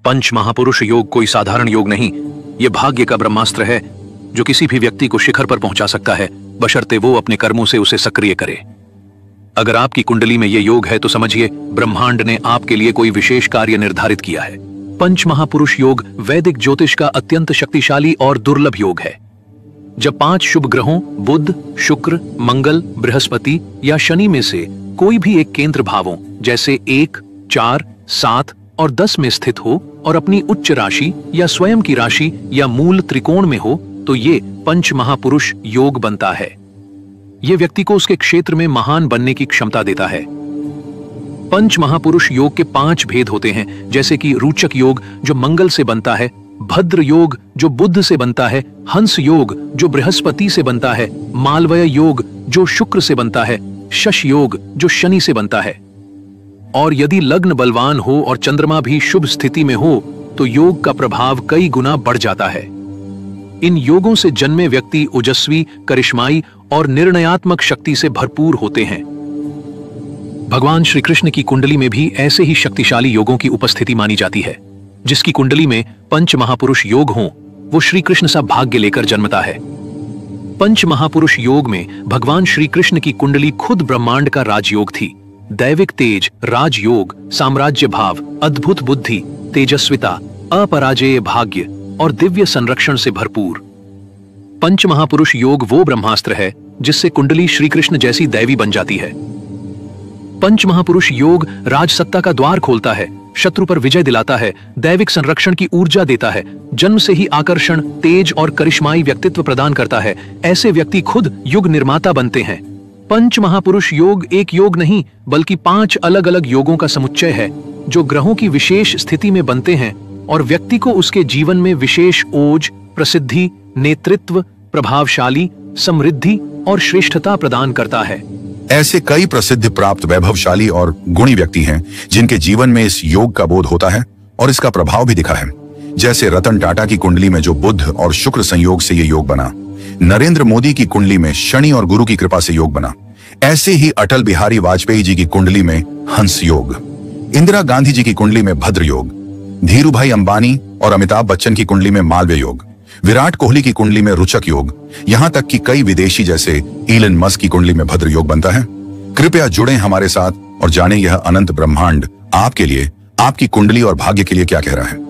पंच महापुरुष योग कोई साधारण योग नहीं, ये भाग्य का ब्रह्मास्त्र है जो किसी भी व्यक्ति को शिखर पर पहुंचा सकता है, बशर्ते वो अपने कर्मों से उसे सक्रिय करे। अगर आपकी कुंडली में ये योग है तो समझिए ब्रह्मांड ने आपके लिए कोई विशेष कार्य निर्धारित किया है। पंच महापुरुष योग वैदिक ज्योतिष का अत्यंत शक्तिशाली और दुर्लभ योग है। जब 5 शुभ ग्रहों बुध, शुक्र, मंगल, बृहस्पति या शनि में से कोई भी एक केंद्र भावों जैसे 1, 4, 7 और 10 में स्थित हो और अपनी उच्च राशि या स्वयं की राशि या मूल त्रिकोण में हो तो ये पंच महापुरुष योग बनता है। यह व्यक्ति को उसके क्षेत्र में महान बनने की क्षमता देता है। पंच महापुरुष योग के 5 भेद होते हैं, जैसे कि रूचक योग जो मंगल से बनता है, भद्र योग जो बुध से बनता है, हंस योग जो बृहस्पति से बनता है, मालवय योग जो शुक्र से बनता है, शश योग जो शनि से बनता है। और यदि लग्न बलवान हो और चंद्रमा भी शुभ स्थिति में हो तो योग का प्रभाव कई गुना बढ़ जाता है। इन योगों से जन्मे व्यक्ति ओजस्वी, करिश्माई और निर्णयात्मक शक्ति से भरपूर होते हैं। भगवान श्री कृष्ण की कुंडली में भी ऐसे ही शक्तिशाली योगों की उपस्थिति मानी जाती है। जिसकी कुंडली में पंच महापुरुष योग हों, वो श्री कृष्ण सा भाग्य लेकर जन्मता है। पंच महापुरुष योग में भगवान श्री कृष्ण की कुंडली खुद ब्रह्मांड का राजयोग थी। दैविक तेज, राजयोग, साम्राज्य भाव, अद्भुत बुद्धि, तेजस्विता, अपराजेय भाग्य और दिव्य संरक्षण से भरपूर। पंच महापुरुष योग वो ब्रह्मास्त्र है जिससे कुंडली श्री कृष्ण जैसी दैवी बन जाती है। पंच महापुरुष योग राजसत्ता का द्वार खोलता है, शत्रु पर विजय दिलाता है, दैविक संरक्षण की ऊर्जा देता है, जन्म से ही आकर्षण, तेज और करिश्माई व्यक्तित्व प्रदान करता है। ऐसे व्यक्ति खुद युग निर्माता बनते हैं। पंच महापुरुष योग एक योग नहीं बल्कि 5 अलग अलग योगों का समुच्चय है जो ग्रहों की विशेष स्थिति में बनते हैं और व्यक्ति को उसके जीवन में विशेष ओज, प्रसिद्धि, नेतृत्व, प्रभावशाली, समृद्धि और श्रेष्ठता प्रदान करता है। ऐसे कई प्रसिद्धि प्राप्त वैभवशाली और गुणी व्यक्ति हैं जिनके जीवन में इस योग का बोध होता है और इसका प्रभाव भी दिखा है। जैसे रतन टाटा की कुंडली में जो बुध और शुक्र संयोग से ये योग बना, नरेंद्र मोदी की कुंडली में शनि और गुरु की कृपा से योग बना, ऐसे ही अटल बिहारी वाजपेयी जी की कुंडली में हंस योग, इंदिरा गांधी जी की कुंडली में भद्र योग, धीरू भाई अंबानी और अमिताभ बच्चन की कुंडली में मालवीय योग, विराट कोहली की कुंडली में रुचक योग, यहाँ तक कि कई विदेशी जैसे इलन मस्क की कुंडली में भद्र योग बनता है। कृपया जुड़ें हमारे साथ और जानें यह अनंत ब्रह्मांड आपके लिए, आपकी कुंडली और भाग्य के लिए क्या कह रहा है।